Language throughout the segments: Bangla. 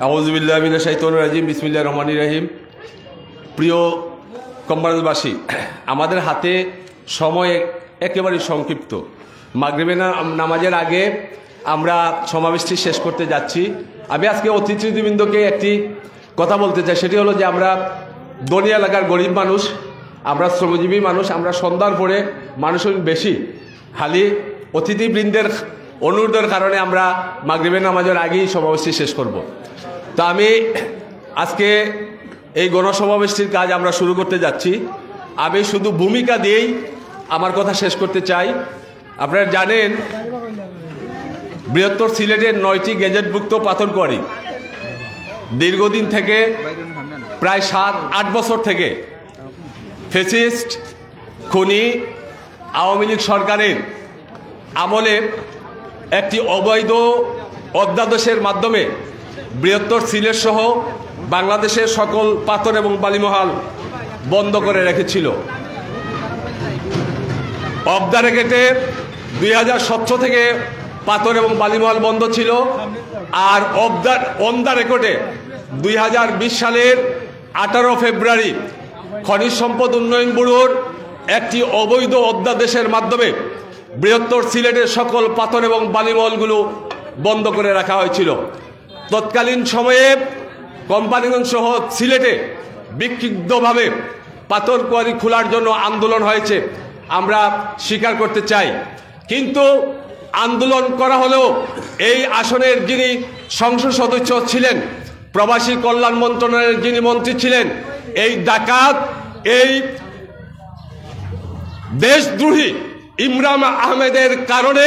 আউযুবিল্লাহি মিনাশ শাইতানির রাজিম বিসমিল্লাহির রহমানির রহিম। প্রিয় কম্বারবাসী, আমাদের হাতে সময় একেবারেই সংক্ষিপ্ত। মাগরিবের নামাজের আগে আমরা সমাবেশটি শেষ করতে যাচ্ছি। আমি আজকে অতিথিবৃন্দকে একটি কথা বলতে চাই, সেটি হলো যে আমরা দনি এলাকার গরিব মানুষ, আমরা শ্রমজীবী মানুষ, আমরা সন্ধ্যার পরে মানুষের বেশি, খালি অতিথিবৃন্দের অনুরোধের কারণে আমরা মাগরিবের নামাজের আগেই সমাবেশটি শেষ করব। তো আমি আজকে এই গণসমাবেশটির কাজ আমরা শুরু করতে যাচ্ছি। আমি শুধু ভূমিকা দিয়েই আমার কথা শেষ করতে চাই। আপনারা জানেন, বৃহত্তর সিলেটের 9টি গেজেটভুক্ত পাথরকুয়ারি দীর্ঘদিন থেকে প্রায় 7-8 বছর থেকে ফ্যাসিস্ট খুনি আওয়ামী লীগ সরকারের আমলে একটি অবৈধ অধ্যাদেশের মাধ্যমে বৃহত্তর সিলেট সহ বাংলাদেশের সকল পাথর এবং বালিমহাল বন্ধ করে রেখেছিল। অফ দ্য রেকর্ডে 2017 থেকে পাথর এবং বালিমহাল বন্ধ ছিল, আর অন দ্য রেকর্ডে 2020 সালের 18 ফেব্রুয়ারি খনিজ সম্পদ উন্নয়ন ব্যুরোর একটি অবৈধ অধ্যাদেশের মাধ্যমে বৃহত্তর সিলেটের সকল পাথর এবং বালিমহলগুলো বন্ধ করে রাখা হয়েছিল। তৎকালীন সময়ে কোম্পানিগঞ্জ সহ সিলেটে বিক্ষিপ্তভাবে পাথর কোয়ারি খোলার জন্য আন্দোলন হয়েছে, আমরা স্বীকার করতে চাই। কিন্তু আন্দোলন করা হলেও এই আসনের যিনি সংসদ সদস্য ছিলেন, প্রবাসী কল্যাণ মন্ত্রণালয়ের যিনি মন্ত্রী ছিলেন, এই ডাকাত, এই দেশদ্রোহী ইমরান আহমেদের কারণে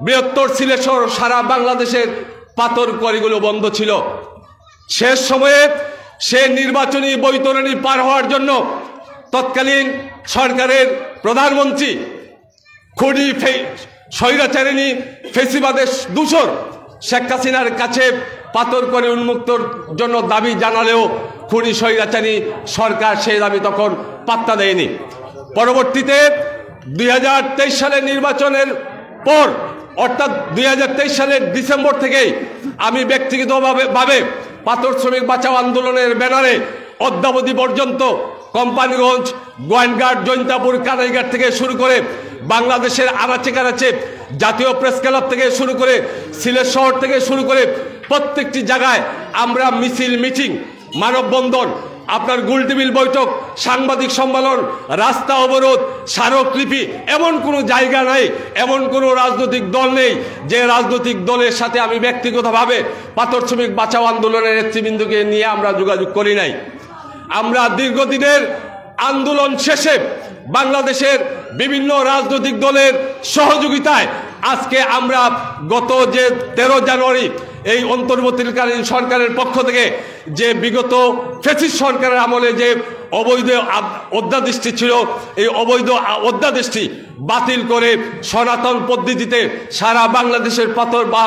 বৃহত্তর সিলেট সহ সারা বাংলাদেশের পাথর কোয়ারিগুলো বন্ধ ছিল। শেষ সময়ে সে নির্বাচনী বৈতরণী পার হওয়ার জন্য তৎকালীন সরকারের প্রধানমন্ত্রী খুনি স্বৈরাচারিণী ফেসিবাদের দূষর শেখ হাসিনার কাছে পাথর কোয়ারি উন্মুক্তর জন্য দাবি জানালেও খুনি স্বৈরাচারী সরকার সেই দাবি তখন পাত্তা দেয়নি। পরবর্তীতে 2023 সালের নির্বাচনের পর, অর্থাৎ 2023 সালের ডিসেম্বর থেকেই আমি ব্যক্তিগতভাবে পাথর শ্রমিক বাঁচাও আন্দোলনের ব্যানারে অদ্যাবধি পর্যন্ত কোম্পানিগঞ্জ, গোয়েনঘাট, জৈন্তাপুর, কানাইঘাট থেকে শুরু করে বাংলাদেশের আনাচে কানাচে, জাতীয় প্রেস ক্লাব থেকে শুরু করে সিলেট শহর থেকে শুরু করে প্রত্যেকটি জায়গায় আমরা মিছিল, মিটিং, মানববন্ধন, আপনার গোলটেবিল বৈঠক, সাংবাদিক সম্মেলন, রাস্তা অবরোধ, স্মারকলিপি, এমন কোনো জায়গা নাই, এমন কোনো রাজনৈতিক দল নেই যে রাজনৈতিক দলের সাথে আমি ব্যক্তিগতভাবে পাথর শ্রমিক বাঁচাও আন্দোলনের নেতৃবৃন্দকে নিয়ে আমরা যোগাযোগ করি নাই। আমরা দীর্ঘদিনের আন্দোলন শেষে বাংলাদেশের বিভিন্ন রাজনৈতিক দলের সহযোগিতায় আজকে আমরা গত যে 13 জানুয়ারি এই অন্তর্বর্তীকালীন সরকারের পক্ষ থেকে যে বিগত ফ্যাসিস্ট সরকারের আমলে যে অবৈধ অধ্যাদেশটি ছিল, এই অবৈধ অধ্যাদেশটি বাতিল করে সনাতন পদ্ধতিতে সারা বাংলাদেশের পাথর বা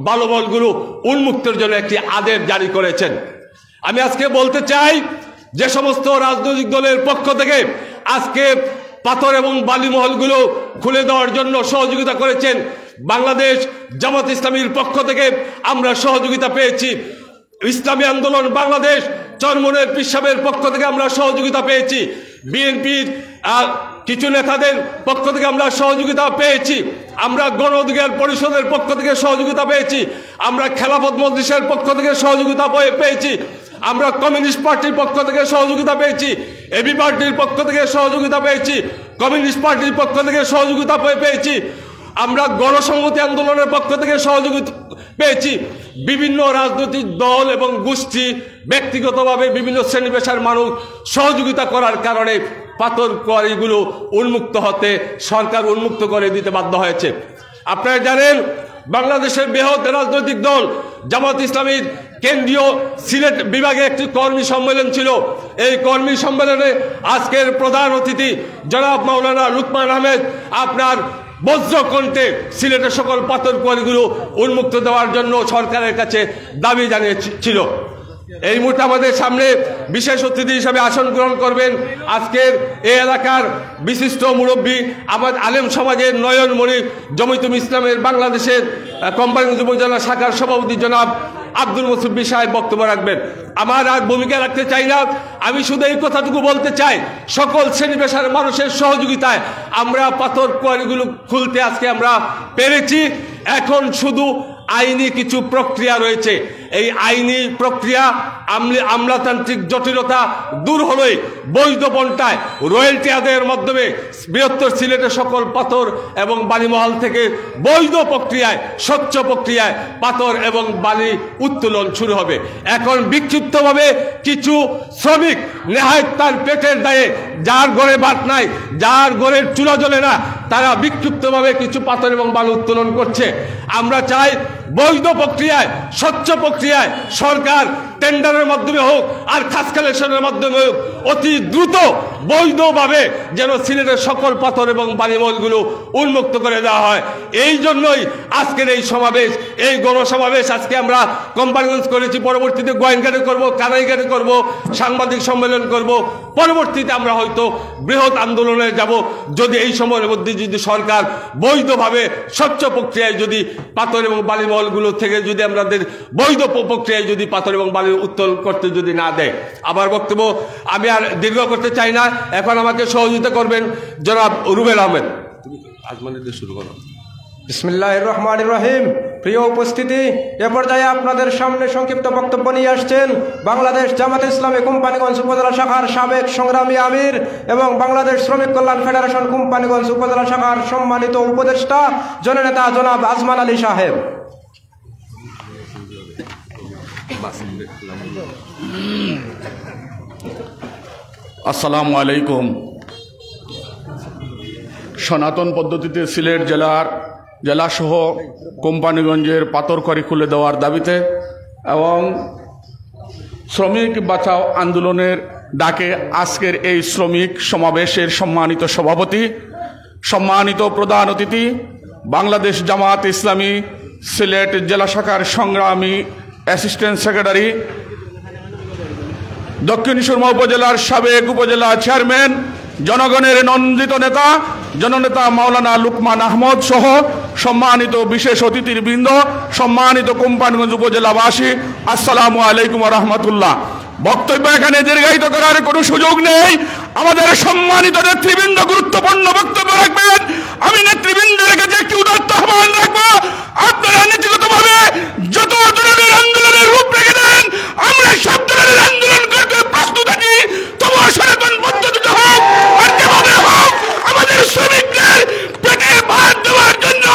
বালুমহলগুলো উন্মুক্তের জন্য একটি আদেশ জারি করেছেন। আমি আজকে বলতে চাই, যে সমস্ত রাজনৈতিক দলের পক্ষ থেকে আজকে পাথর এবং বালিমহলগুলো খুলে দেওয়ার জন্য সহযোগিতা করেছেন, বাংলাদেশ জামাত ইসলামীর পক্ষ থেকে আমরা সহযোগিতা পেয়েছি, ইসলামী আন্দোলন বাংলাদেশ চরমনের পীর সাহেবের পক্ষ থেকে আমরা সহযোগিতা পেয়েছি, বিএনপির কিছু নেতাদের পক্ষ থেকে আমরা সহযোগিতা পেয়েছি, আমরা গণ অধিকার পরিষদের পক্ষ থেকে সহযোগিতা পেয়েছি, আমরা খেলাফত মজলিসের পক্ষ থেকে সহযোগিতা পেয়েছি, আমরা কমিউনিস্ট পার্টির পক্ষ থেকে সহযোগিতা পেয়েছি, এবি পার্টির পক্ষ থেকে সহযোগিতা পেয়েছি, কমিউনিস্ট পার্টির পক্ষ থেকে সহযোগিতা পেয়েছি, আমরা গণসংহতি আন্দোলনের পক্ষ থেকে সহযোগিতা পেয়েছি। বিভিন্ন রাজনৈতিক দল এবং গোষ্ঠী, ব্যক্তিগতভাবে বিভিন্ন শ্রেণী পেশার মানুষ সহযোগিতা করার কারণে পাথর কোয়ারিগুলো উন্মুক্ত হতে সরকার উন্মুক্ত করে দিতে বাধ্য হয়েছে। আপনারা জানেন, বাংলাদেশের বৃহৎ রাজনৈতিক দল জামাত ইসলামীর কেন্দ্রীয় সিলেট বিভাগে একটি কর্মী সম্মেলন ছিল। এই কর্মী সম্মেলনে আজকের প্রধান অতিথি জনাব মাওলানা লুকমান আহমেদ আপনার বজ্রকণ্ঠে সিলেটের সকল পাথর কোয়ারিগুলো উন্মুক্ত দেওয়ার জন্য সরকারের কাছে দাবি জানিয়েছিল। এই মুহূর্তে আমাদের সামনে বিশেষ অতিথি হিসেবে আসন গ্রহণ করবেন আজকের এই এলাকার বিশিষ্ট মুরব্বী আমাদের আলেম সমাজের নয়নমণি জমিয়তুল ইসলামের বাংলাদেশের কোম্পানিগঞ্জ উপজেলা শাখার সভাপতি জনাব আব্দুল মুসব্বির সাহেব বক্তব্য রাখবেন। আমার আর ভূমিকা রাখতে চাই না, আমি শুধু এই কথাটুকু বলতে চাই, সকল শ্রেণী পেশার মানুষের সহযোগিতায় আমরা পাথর কোয়ারিগুলো খুলতে আজকে আমরা পেরেছি। এখন শুধু আইনি কিছু প্রক্রিয়া রয়েছে, এই আইনি প্রক্রিয়া আমলাতান্ত্রিক জটিলতা দূর হলেই বৈধ পন্থায় রয়্যালটি আদায়ের মাধ্যমে বৃহত্তর সিলেটের সকল পাথর এবং বালিমহল থেকে বৈধ প্রক্রিয়ায় স্বচ্ছ প্রক্রিয়ায় পাথর এবং বালি উত্তোলন শুরু হবে। এখন বিক্ষিপ্তভাবে কিছু শ্রমিক নেহায়েত তার পেটের দায়ে, যার ঘরে ভাত নাই, যার ঘরের চুলা জ্বলে না, তারা বিক্ষিপ্তভাবে কিছু পাথর এবং বালি উত্তোলন করছে। আমরা চাই বৈধ প্রক্রিয়ায় স্বচ্ছ প্রক্রিয়ায় সরকার টেন্ডারের মাধ্যমে হোক আর খাস কালেকশনের মাধ্যমে হোক অতি দ্রুত বৈধভাবে যেন সিলেটের সকল পাথর এবং বালিমহলগুলো উন্মুক্ত করে দেওয়া হয়। এই জন্যই আজকের এই সমাবেশ, এই গণসমাবেশ আজকে আমরা কোম্পানিগঞ্জ করেছি, পরবর্তীতে গোয়েনঘাটে করব, কানাইঘাটে করব, সাংবাদিক সম্মেলন করব, পরবর্তীতে আমরা হয়তো বৃহৎ আন্দোলনে যাব যদি এই সময়ের মধ্যে যদি সরকার বৈধভাবে স্বচ্ছ প্রক্রিয়ায় যদি পাথর এবং বালিমহলগুলো থেকে যদি আমাদের বৈধ প্রক্রিয়ায় যদি পাথর এবং বালি উত্তোলন করতে যদি না দেয়। আমার বক্তব্য আমি আর দীর্ঘ করতে চাই না, এখন আমাকে সহযোগিতা করবেন জনাব রুবেল আহমেদ। শুরু করো। বিসমিল্লাহির রহমানির রহিম। প্রিয় উপস্থিতি, এ পর্যায়ে আপনাদের সামনে সংক্ষিপ্ত বক্তব্য নিয়ে আসছেন বাংলাদেশ জামাত ইসলামী কোম্পানিগঞ্জ উপজেলা শাখার সাবেক সংগ্রামী আমির এবং বাংলাদেশ শ্রমিক কল্যাণ ফেডারেশন কোম্পানিগঞ্জ উপজেলা শাখার সম্মানিত উপদেষ্টা জননেতা জনাব আজমান আলী সাহেব। আসসালামু আলাইকুম। সনাতন পদ্ধতিতে সিলেট জেলাসহ কোম্পানিগঞ্জের পাথরকারি খুলে দেওয়ার দাবিতে এবং শ্রমিক বাঁচাও আন্দোলনের ডাকে আজকের এই শ্রমিক সমাবেশের সম্মানিত সভাপতি, সম্মানিত প্রধান অতিথি, বাংলাদেশ জামাত ইসলামী সিলেট জেলা শাখার সংগ্রামী অ্যাসিস্ট্যান্ট সেক্রেটারি, দক্ষিণ সুরমা উপজেলার সাবেক উপজেলা চেয়ারম্যান, জনগণের নন্দিত নেতা জননেতা মাওলানা লুকমান আহমদ সহ সম্মানিত বিশেষ অতিথিবৃন্দ, সম্মানিত কোম্পানিগঞ্জ উপজেলাবাসী, আসসালামু আলাইকুম ওয়া রাহমাতুল্লাহ। বক্তব্য এখানে দীর্ঘায়িত করার কোনো সুযোগ নেই। আমাদের সম্মানিত নেতৃবৃন্দ গুরুত্বপূর্ণ বক্তব্য রাখবেন। আমি নেতৃবৃন্দের কাছে একটি উদাত্ত আহ্বান রাখবো, আপনারা নীতিগতভাবে যত ধরনের আন্দোলনের রূপ রেখে দেন, আমরা সব ধরনের আন্দোলন করতে প্রস্তুত আছি। তবু সনাতন পদ্ধতিতে হোক আর যেভাবে হোক আমাদের শ্রমিকদের পেটে ভাত দেওয়ার জন্য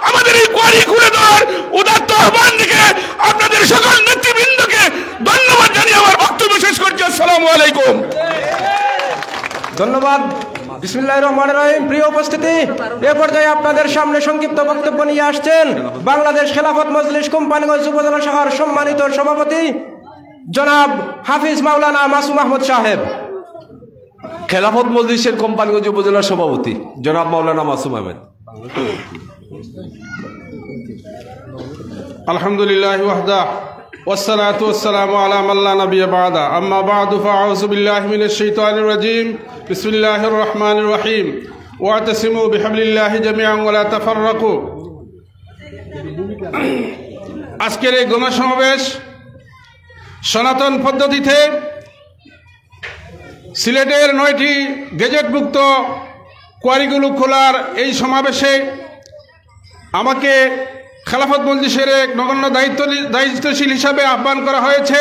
আমাদের এই কোয়ারি খুলে দেওয়ার উদাত্ত আহ্বান রেখে আপনাদের সকল নেতৃবৃন্দকে ধন্যবাদ জানিয়ে আমার বক্তব্য শেষ করছি। আসসালামু আলাইকুম। ধন্যবাদ। বিসমিল্লাহির রহমানির রহিম। প্রিয় উপস্থিতি, এ পর্যায়ে আপনাদের সামনে সংক্ষিপ্ত বক্তব্য নিয়ে আসছেন বাংলাদেশ খেলাফত মজলিস কোম্পানিগঞ্জ উপজেলা শাখার সম্মানিত সভাপতি জনাব হাফিজ মাওলানা মাসুম আহমদ সাহেব। খেলাফত মজলিসের কোম্পানিগঞ্জ উপজেলার সভাপতি জনাব মাওলানা মাসুম আহমেদ। আলহামদুলিল্লাহি ওয়াহদা والصلاة والسلام على من لا نبي بعده أما بعد فأعوذ بالله من الشيطان الرجيم بسم الله الرحمن الرحيم واعتصموا بحبل الله جميعا ولا تفرقوا। আজকের এই গণসমাবেশ সনাতন পদ্ধতিতে সিলেটের 9টি গেজেটভুক্ত কোয়ারিগুলো খোলার এই সমাবেশে আমাকে খেলাফত মজলিসের এক নগণ্য দায়িত্বশীল হিসাবে আহ্বান করা হয়েছে।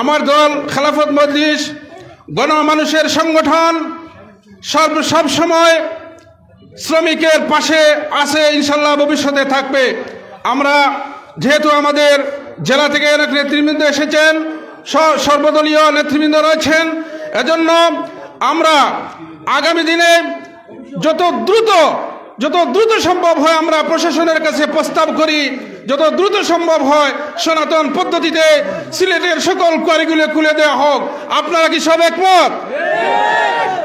আমার দল খেলাফত মজলিস গণমানুষের সংগঠন, সব সময় শ্রমিকের পাশে আছে, ইনশাল্লাহ ভবিষ্যতে থাকবে। আমরা যেহেতু আমাদের জেলা থেকে অনেক নেতৃবৃন্দ এসেছেন, সর্বদলীয় নেতৃবৃন্দ রয়েছেন, এজন্য আমরা আগামী দিনে যত দ্রুত সম্ভব হয় আমরা প্রশাসনের কাছে প্রস্তাব করি, যত দ্রুত সম্ভব হয় সনাতন পদ্ধতিতে সিলেটের সকল কোয়ারিগুলো খুলে দেওয়া হোক। আপনারা কি সব একমত?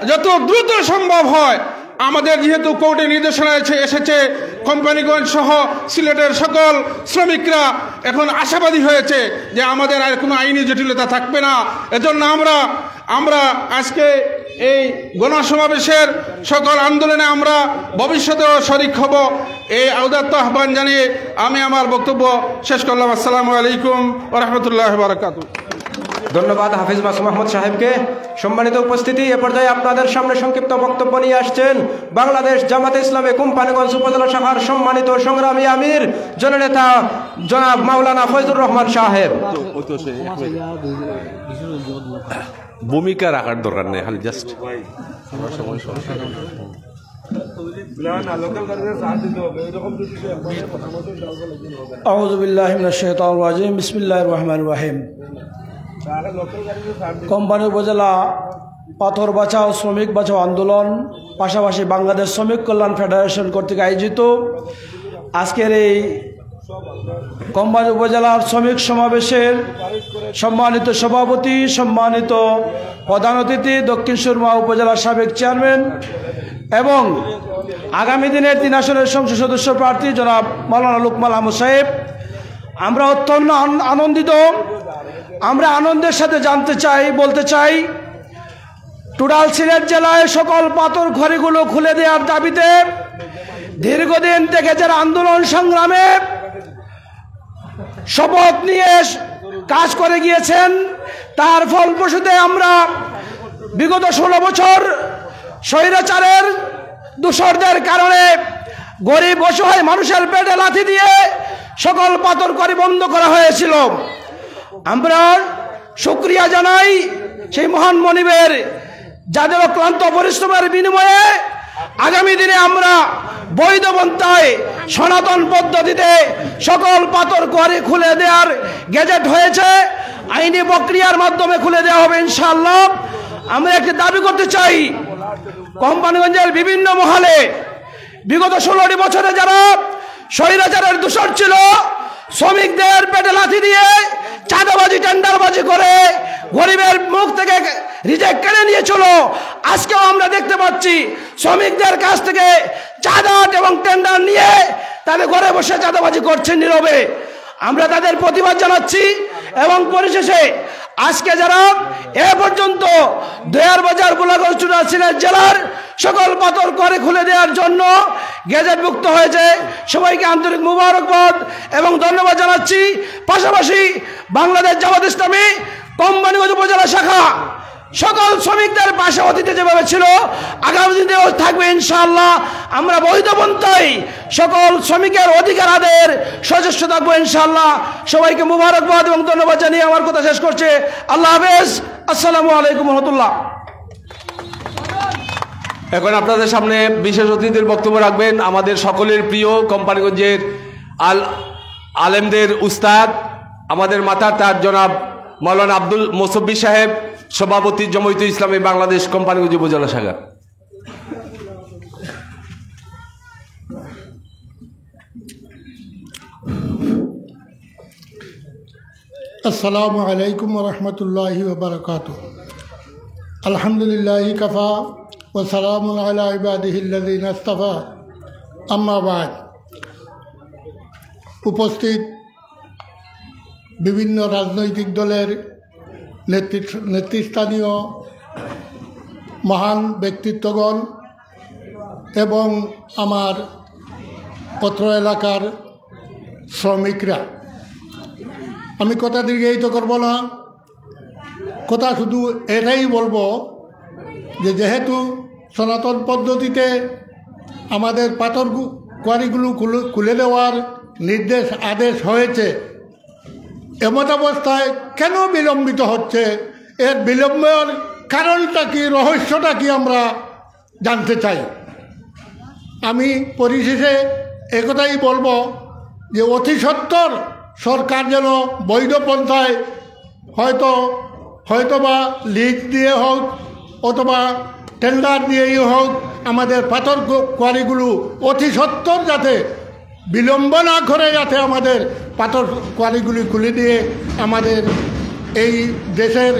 যত দ্রুত সম্ভব হয়, আমাদের যেহেতু কোর্টে নির্দেশনা এসেছে কোম্পানিগঞ্জ সহ সিলেটের সকল শ্রমিকরা এখন আশাবাদী হয়েছে যে আমাদের আর কোনো আইনি জটিলতা থাকবে না। এজন্য আমরা আজকে এই গণসমাবেশের সকল আন্দোলনে আমরা ভবিষ্যতেও শরিক হব, এই ঔদাত্ত আহ্বান জানিয়ে আমি আমার বক্তব্য শেষ করলাম। আসসালামু আলাইকুম ওয়া রাহমাতুল্লাহি ওয়া বারাকাতুহু। ধন্যবাদ হাফিজ মাসুম আহমদ সাহেবকে। সম্মানিত উপস্থিতি, এ পর্যায়ে আপনাদের সামনে সংক্ষিপ্ত বক্তব্য নিয়ে আসছেন বাংলাদেশ জামাতে ইসলামী কোম্পানিগঞ্জ উপজেলা শাখার সম্মানিত সংগ্রামী আমির জননেতা জনাব মাওলানা ফয়জুর রহমান সাহেব। ভূমিকা রাখার দরকার নেই, খালি জাস্ট আউযু বিল্লাহি মিনাশ শাইতানির রাজিম। বিসমিল্লাহির রহমানির রহিম। কোম্পানি উপজেলা পাথর বাঁচাও শ্রমিক বাঁচাও আন্দোলন, পাশাপাশি বাংলাদেশ শ্রমিক কল্যাণ ফেডারেশন কর্তৃক আয়োজিত আজকের এই কোম্পানি উপজেলার শ্রমিক সমাবেশের সম্মানিত সভাপতি, সম্মানিত প্রধান অতিথি, দক্ষিণ সুরমা উপজেলার সাবেক চেয়ারম্যান এবং আগামী দিনের 3 আসনের সংসদ সদস্য প্রার্থী জনাব মাওলানা লুকমান আহমদ সাহেব, আমরা অত্যন্ত আনন্দিত। আমরা আনন্দের সাথে বলতে চাই টোটাল সিলেট জেলায় সকল পাথর খড়িগুলো খুলে দেওয়ার দাবিতে দীর্ঘদিন থেকে যারা আন্দোলন সংগ্রামে শপথ নিয়ে কাজ করে গিয়েছেন, তার ফলপ্রসূতে আমরা বিগত 16 বছর স্বৈরাচারের দূষরদের কারণে গরিব অসহায় মানুষের পেটে লাথি দিয়ে সকল পাথর খড়ি বন্ধ করা হয়েছিল। আমরা শুকরিয়া জানাই সেই মহান মনিবের, যাদের ক্লান্ত পরিশ্রমের বিনিময়ে আগামী দিনে আমরা বৈধ পন্থায় সনাতন পদ্ধতিতে সকল পাথর খড়ি খুলে দেওয়ার গেজেট হয়েছে, আইনি প্রক্রিয়ার মাধ্যমে খুলে দেওয়া হবে ইনশাআল্লাহ। আমরা একটি দাবি করতে চাই, কোম্পানিগঞ্জের বিভিন্ন মহলে বিগত 16টি বছরে যারা স্বৈরাচারের দূষর ছিল, শ্রমিকদের পেটে লাথি দিয়ে চাঁদাবাজি টেন্ডারবাজি করে গরিবের মুখ থেকে রিজেক্ট কেড়ে নিয়েছিল, আজকেও আমরা দেখতে পাচ্ছি শ্রমিকদের কাছ থেকে চাঁদা এবং টেন্ডার নিয়ে তাদের ঘরে বসে চাঁদাবাজি করছে নীরবে। আমরা তাদের প্রতিবাদ জানাচ্ছি এবং পরিশেষে আজকে যারা এ পর্যন্ত দয়ার বাজার গোলাগঞ্জ সিলেট জেলার সকল পাথর খড়ি খুলে দেওয়ার জন্য গেজেটভুক্ত হয়েছে, সবাইকে আন্তরিক মুবারকবাদ এবং ধন্যবাদ জানাচ্ছি। পাশাপাশি বাংলাদেশ জামাত ইসলামী কোম্পানিগঞ্জ উপজেলা শাখা সকল শ্রমিকদের পাশে অতীতে যেভাবে ছিল আগামী দিনেও থাকবে ইনশাআল্লাহ। আমরা বৈধ পন্থায় সকল শ্রমিকের অধিকার আদায়ের সচেষ্ট থাকবো ইনশাআল্লাহ। সবাইকে মুবারকবাদ এবং ধন্যবাদ জানিয়ে আমার কথা শেষ করছে। আল্লাহ হাফেজ। আসসালামু আলাইকুম রহমতুল্লাহ। এখন আপনাদের সামনে বিশেষ অতিথির বক্তব্য রাখবেন আমাদের সকলের প্রিয় কোম্পানিগঞ্জের আলেমদের উস্তাদ, আমাদের মাথার তার জনাব মাওলানা আব্দুল মোসব্বি সাহেব, সভাপতি জমায়েতে ইসলামী বাংলাদেশ কোম্পানিগঞ্জ উপজেলা শাখা। আসসালামু আলাইকুম ওয়া রাহমাতুল্লাহি ওয়া বারাকাতুহু। আলহামদুলিল্লাহি কাফা ওয়া সালামুন আলা ইবাদিহিল্লাযিনা ইসতাফা, আম্মা বা'দ। উপস্থিত বিভিন্ন রাজনৈতিক দলের নেতৃস্থানীয় মহান ব্যক্তিত্বগণ এবং আমার অত্র এলাকার শ্রমিকরা, আমি কথা দীর্ঘায়িত করব না, কথা শুধু এটাই বলবো যে যেহেতু সনাতন পদ্ধতিতে আমাদের পাথর কোয়ারিগুলো খুলে দেওয়ার আদেশ হয়েছে, এমত অবস্থায় কেন বিলম্বিত হচ্ছে, এর বিলম্বের কারণটা কি, রহস্যটা কি আমরা জানতে চাই। আমি পরিশেষে একথাই বলবো যে অতি সত্বর সরকার যেন বৈধ পন্থায় হয়তোবা লিজ দিয়ে হোক অথবা টেন্ডার দিয়েই হোক আমাদের পাথর কোয়ারিগুলো অতি সত্বর যাতে বিলম্ব না করে যাতে আমাদের পাথর কোয়ারিগুলি খুলে দিয়ে আমাদের এই দেশের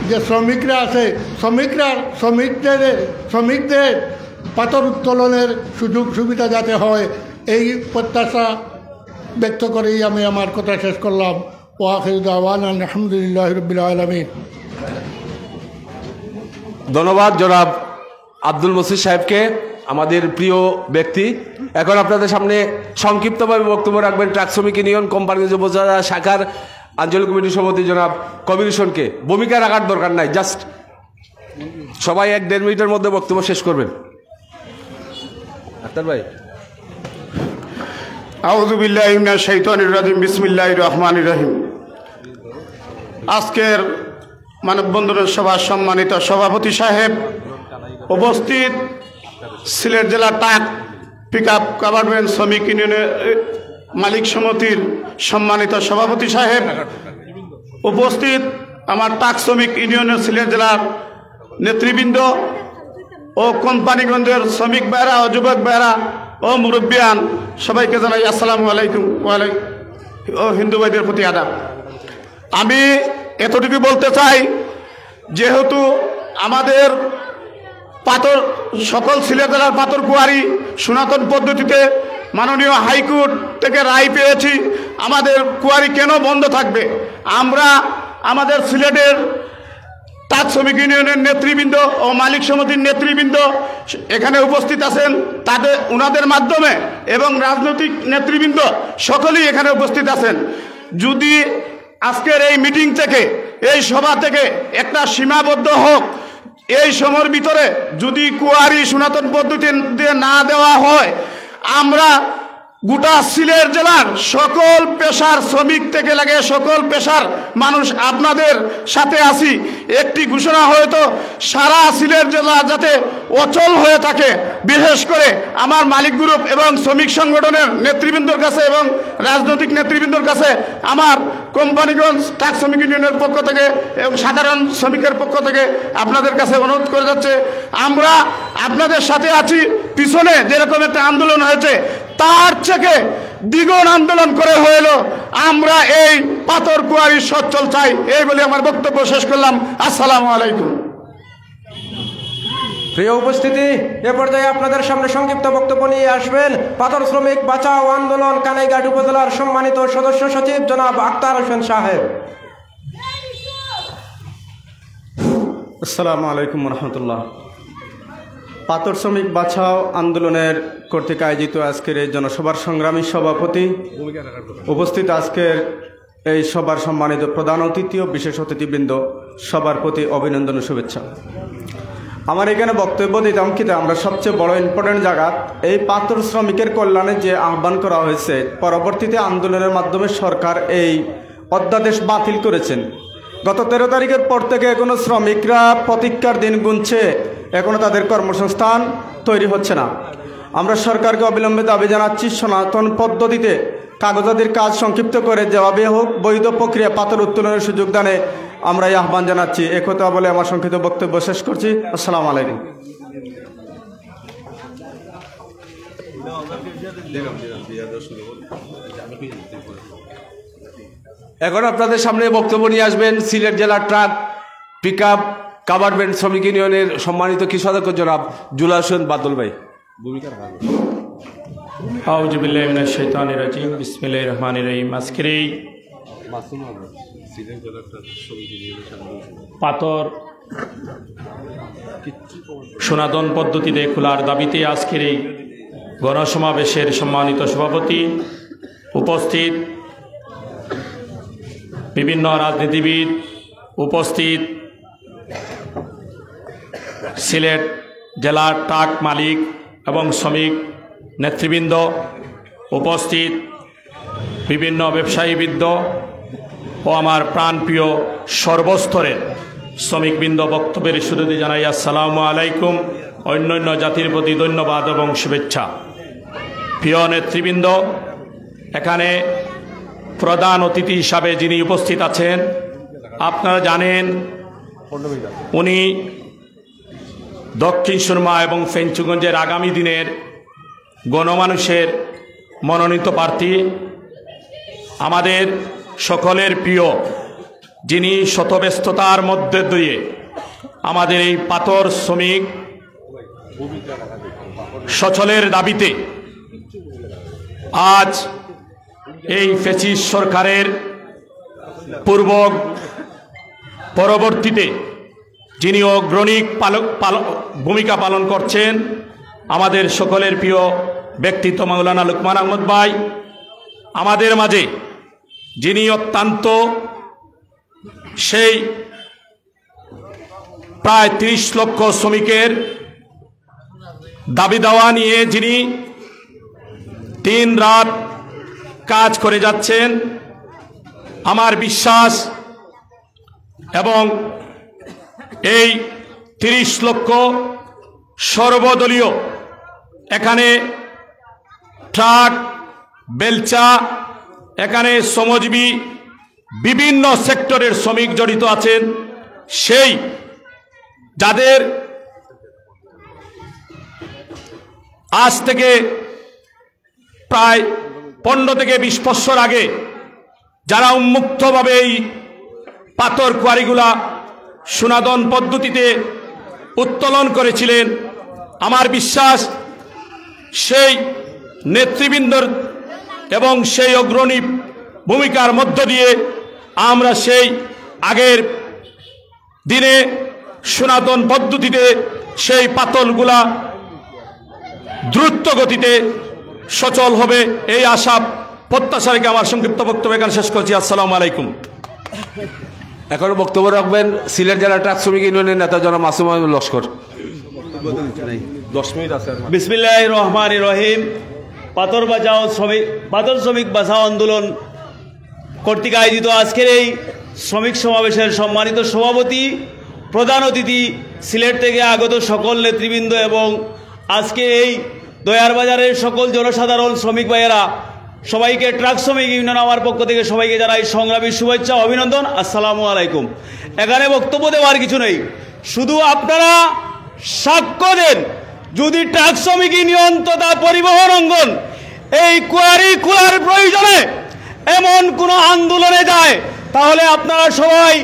যে শ্রমিকরা আছে শ্রমিকদের পাথর উত্তোলনের সুযোগ সুবিধা যাতে হয়, এই প্রত্যাশা ব্যক্ত করেই আমি আমার কথা শেষ করলাম। ওয়া আখিরু দাওয়ানা আলহামদুলিল্লাহি রাব্বিল আলামিন। ধন্যবাদ জনাব আব্দুল মসিদ সাহেবকে, আমাদের প্রিয় ব্যক্তি। এখন আপনাদের সামনে সংক্ষিপ্তভাবে বক্তব্য রাখবেন ট্রাক শ্রমিক ইউনিয়ন কোম্পানিগঞ্জ উপজেলা শাখার আঞ্চলিক কমিটির সভাপতি জনাব কবির হোসেনকে। ভূমিকা রাখার দরকার নাই, জাস্ট সবাই 1-1.5 মিনিটের মধ্যে বক্তব্য শেষ করবেন। আক্তার ভাই। আউযু বিল্লাহি মিনাশ শাইতানির রাজিম, বিসমিল্লাহির রহমানির রহিম। আজকের মানববন্ধনের সভার সম্মানিত সভাপতি সাহেব, উপস্থিত সিলেট জেলা ট্রাক পিকআপ কাভারভ্যান শ্রমিক ইউনিয়নের মালিক সমিতির সম্মানিত সভাপতি সাহেব, উপস্থিত আমার ট্রাক শ্রমিক ইউনিয়নের সিলেট জেলার নেতৃবৃন্দ ও কোম্পানিগঞ্জের শ্রমিক ভাইরা ও যুবক ভাইরা ও মুরব্বিয়ান, সবাইকে জানাই আসসালামু আলাইকুম ও হিন্দু ভাইদের প্রতি আদাব। আমি এতটুকু বলতে চাই, যেহেতু আমাদের পাথর সকল সিলেট জেলার পাথর কুয়ারি সনাতন পদ্ধতিতে মাননীয় হাইকোর্ট থেকে রায় পেয়েছি, আমাদের কুয়ারি কেন বন্ধ থাকবে? আমরা আমাদের সিলেটের ট্রাক শ্রমিক ইউনিয়নের নেতৃবৃন্দ ও মালিক সমিতির নেতৃবৃন্দ এখানে উপস্থিত আছেন, ওনাদের মাধ্যমে এবং রাজনৈতিক নেতৃবৃন্দ সকলেই এখানে উপস্থিত আছেন। যদি আজকের এই মিটিং থেকে, এই সভা থেকে একটা সীমাবদ্ধ হোক, এই সময়ের ভিতরে যদি কুয়ারি সনাতন পদ্ধতিতে না দেওয়া হয়, আমরা গোটা সিলেট জেলার সকল পেশার শ্রমিক থেকে লাগে সকল পেশার মানুষ আপনাদের সাথে আছি। একটি ঘোষণা হয়তো সারা সিলেট জেলা যাতে অচল হয়ে থাকে, বিশেষ করে আমার মালিক গ্রুপ এবং শ্রমিক সংগঠনের নেতৃবৃন্দর কাছে এবং রাজনৈতিক নেতৃবৃন্দর কাছে আমার কোম্পানিগঞ্জ ট্রাক শ্রমিক ইউনিয়নের পক্ষ থেকে এবং সাধারণ শ্রমিকের পক্ষ থেকে আপনাদের কাছে অনুরোধ করে যাচ্ছে, আমরা আপনাদের সাথে আছি। পিছনে যেরকম একটা আন্দোলন হয়েছে, তার থেকে দ্বিগুণ আন্দোলন করে হইল আমরা এই পাথর কুয়ারি সচ্ছল চাই। এই বলে আমার বক্তব্য শেষ করলাম। আসসালামু আলাইকুম। প্রিয় উপস্থিতি, এ পর্যায়ে আপনাদের সামনে সংক্ষিপ্ত বক্তব্য নিয়ে আসবেন পাথর শ্রমিক বাঁচাও আন্দোলন কানাইঘাট উপজেলার সম্মানিত সদস্য সচিব জনাব আক্তার হোসেন সাহেব। আসসালামু আলাইকুম রহমতুল্লাহ। পাথর শ্রমিক বাঁচাও আন্দোলনের কর্তৃক আয়োজিত আজকের এই জনসভার সংগ্রামী সভাপতি, উপস্থিত আজকের এই সভার সম্মানিত প্রধান অতিথি ও বিশেষ অতিথিবৃন্দ, সবার প্রতি অভিনন্দন ও শুভেচ্ছা। আমার এখানে বক্তব্য দিতাম কিন্তু আমরা সবচেয়ে বড় ইম্পর্টেন্ট জায়গা, এই পাথর শ্রমিকের কল্যাণে যে আহ্বান করা হয়েছে, পরবর্তীতে আন্দোলনের মাধ্যমে সরকার এই অধ্যাদেশ বাতিল করেছেন। গত 13 তারিখের পর থেকে এখনো শ্রমিকরা প্রতীক্ষার দিন গুনছে, এখনো তাদের কর্মসংস্থান তৈরি হচ্ছে না। আমরা সরকারকে অবিলম্বে দাবি জানাচ্ছি, সনাতন পদ্ধতিতে কাগজাদির কাজ সংক্ষিপ্ত করে যেভাবে হোক বৈধ প্রক্রিয়া পাথর উত্তোলনের সুযোগ দানে আমরা এই আহ্বান জানাচ্ছি। এ কথা বলে আমার সংক্ষিপ্ত বক্তব্য শেষ করছি। আসসালামু আলাইকুম। এখন আপনাদের সামনে বক্তব্য নিয়ে আসবেন সিলেট জেলার ট্রাক পিকআপ কাভারভ্যান শ্রমিক ইউনিয়নের সম্মানিত কৃষক জনাব জুলাল হোসেন বাদল ভাই। আউযু বিল্লাহি মিনাশ শাইতানির রাজিম, বিসমিল্লাহির রহমানির রহিম। আজকের এই পাথর সনাতন পদ্ধতিতে খোলার দাবিতে আজকের এই গণসমাবেশের সম্মানিত সভাপতি, উপস্থিত বিভিন্ন রাজনীতিবিদ, উপস্থিত সিলেট জেলার ট্রাক মালিক এবং শ্রমিক নেতৃবৃন্দ, উপস্থিত বিভিন্ন ব্যবসায়ীবৃন্দ ও আমার প্রাণপ্রিয় সর্বস্তরের শ্রমিকবৃন্দ, বক্তব্যের শুরুতে জানাই আসসালামু আলাইকুম। অন্যান্য জাতির প্রতি ধন্যবাদ এবং শুভেচ্ছা। প্রিয় নেতৃবৃন্দ, এখানে প্রধান অতিথি হিসাবে যিনি উপস্থিত আছেন, আপনারা জানেন উনি দক্ষিণ সুরমা এবং ফেঞ্চুগঞ্জের আগামী দিনের গণমানুষের মনোনীত প্রার্থী, আমাদের সকলের প্রিয়, যিনি শতব্যস্ততার মধ্যে দিয়ে আমাদের এই পাথর শ্রমিক সচলের দাবিতে আজ এই ফ্যাসিস্ট সরকারের পরবর্তীতে যিনি অগ্রণী ভূমিকা পালন করছেন আমাদের সকলের প্রিয় ব্যক্তিত্ব মাওলানা লুকমান আহমদ ভাই, আমাদের মাঝে যিনি অত্যন্ত সেই প্রায় 30 লক্ষ শ্রমিকের দাবি দাওয়া নিয়ে যিনি দিন রাত কাজ করে যাচ্ছেন, আমার বিশ্বাস এবং এই 30 লক্ষ সর্বদলীয় এখানে ট্রাক বেলচা এখানে শ্রমজীবী বিভিন্ন সেক্টরের শ্রমিক জড়িত আছেন, সেই যাদের আজ থেকে প্রায় 15 থেকে 20 বছর আগে যারা উন্মুক্তভাবে এই পাথর কোয়ারিগুলা সনাতন পদ্ধতিতে উত্তোলন করেছিলেন, আমার বিশ্বাস সেই নেতৃবৃন্দর এবং সেই অগ্রণী ভূমিকার মধ্য দিয়ে আমরা সেই আগের দিনে সনাতন পদ্ধতিতে সেই পাথরগুলা দ্রুত গতিতে সচল হবে এই আশা প্রত্যাশা রেখে আমার সংক্ষিপ্ত বক্তব্য এখানে শেষ করছি। আসসালামু আলাইকুম। এখন বক্তব্য রাখবেন সিলেট জেলা ট্রাক শ্রমিক ইউনিয়নের নেতা জনাব মাসুম লস্কর। 10 মিনিট আছে। বিসমিল্লাহির রহমানির রহিম। পাথর শ্রমিক বাঁচাও আন্দোলন কর্তৃক আয়োজিত আজকের এই শ্রমিক সমাবেশের সম্মানিত সভাপতি, প্রধান অতিথি, সিলেট থেকে আগত সকল নেতৃবৃন্দ এবং আজকে এই দয়ার বাজারের সকল জনসাধারণ শ্রমিক ভাইয়েরা, সবাইকে ট্রাক শ্রমিক ইউনিয়ন আমার পক্ষ থেকে সবাইকে জানাই সংগ্রামী শুভেচ্ছা অভিনন্দন। আসসালামু আলাইকুম। এখানে বক্তব্য দেওয়ার কিছু নেই, শুধু আপনারা সাক্ষ্য দেন যদি ট্রাক শ্রমিক ইউনিয়ন তথা পরিবহন অঙ্গন এই কোয়ারি খোলার প্রয়োজনে এমন কোনো আন্দোলনে যায়, তাহলে আপনারা সবাই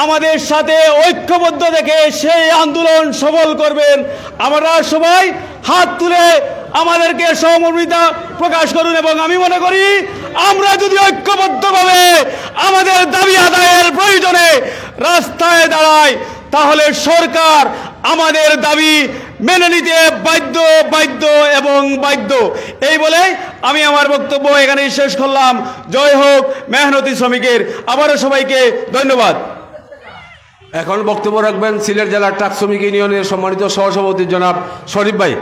আমাদের সাথে ঐক্যবদ্ধ থেকে সেই আন্দোলন সফল করবেন। আমরা সবাই হাত তুলে আমাদেরকে সহমর্মিতা প্রকাশ করুন এবং আমি মনে করি আমরা যদি ঐক্যবদ্ধভাবে আমাদের দাবি আদায়ের প্রয়োজনে রাস্তায় দাঁড়াই, তাহলে সরকার আমাদের দাবি মেনে নিতে বাধ্য এবং বাধ্য। এই বলে আমি আমার বক্তব্য এখানেই শেষ করলাম। জয় হোক মেহনতি শ্রমিকের। আবারও সবাইকে ধন্যবাদ। এখন বক্তব্য রাখবেন সিলেট জেলা ট্রাক শ্রমিক ইউনিয়নের সম্মানিত সহসভাপতি জনাব শরীফ ভাই।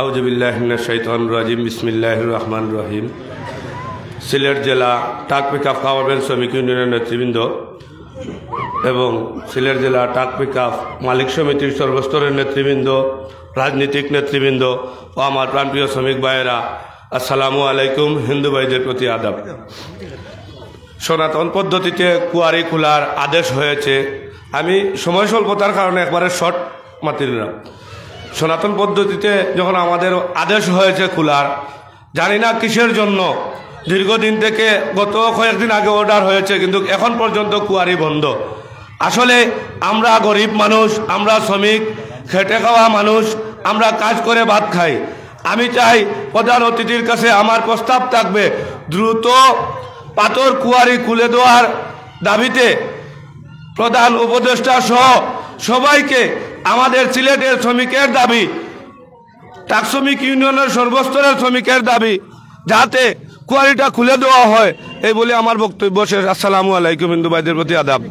আউযু বিল্লাহি মিনাশ শাইতানির রাজিম। বিসমিল্লাহির রহমানির রহিম। সিলেট জেলা ট্রাক পিকআপ কাভারভ্যান শ্রমিক ইউনিয়নের নেতৃবৃন্দ এবং সিলেট জেলা ট্রাক পিকআপ মালিক সমিতির সর্বস্তরের নেতৃবৃন্দ, রাজনীতিক নেতৃবৃন্দ ও আমার প্রাণপ্রিয় শ্রমিক ভাইয়েরা, আসসালামু আলাইকুম। হিন্দু ভাইদের প্রতি আদাব। সনাতন পদ্ধতিতে কুয়ারি খোলার আদেশ হয়েছে। আমি সময় স্বল্পতার কারণে একবারে শর্ট মাতি নিলাম। সনাতন পদ্ধতিতে যখন আমাদের আদেশ হয়েছে খোলার, জানি না কিসের জন্য দীর্ঘদিন থেকে, গত কয়েকদিন আগে অর্ডার হয়েছে, কিন্তু এখন পর্যন্ত কুয়ারি বন্ধ। আসলে আমরা গরিব মানুষ, আমরা শ্রমিক, খেটে খাওয়া মানুষ, আমরা কাজ করে ভাত খাই। আমি চাই প্রধান অতিথির কাছে আমার প্রস্তাব থাকবে, দ্রুত পাথর কুয়ারি খুলে দেওয়ার দাবিতে প্রধান উপদেষ্টা সহ সবাইকে আমাদের সিলেটের শ্রমিকের দাবি, ট্রাক শ্রমিক ইউনিয়নের সর্বস্তরের শ্রমিকের দাবি, যাতে কুয়ারিটা খুলে দেওয়া হয়। এই বলে আমার বক্তব্য শেষ। আসসালামু আলাইকুম। হিন্দু ভাইদের প্রতি আদাব।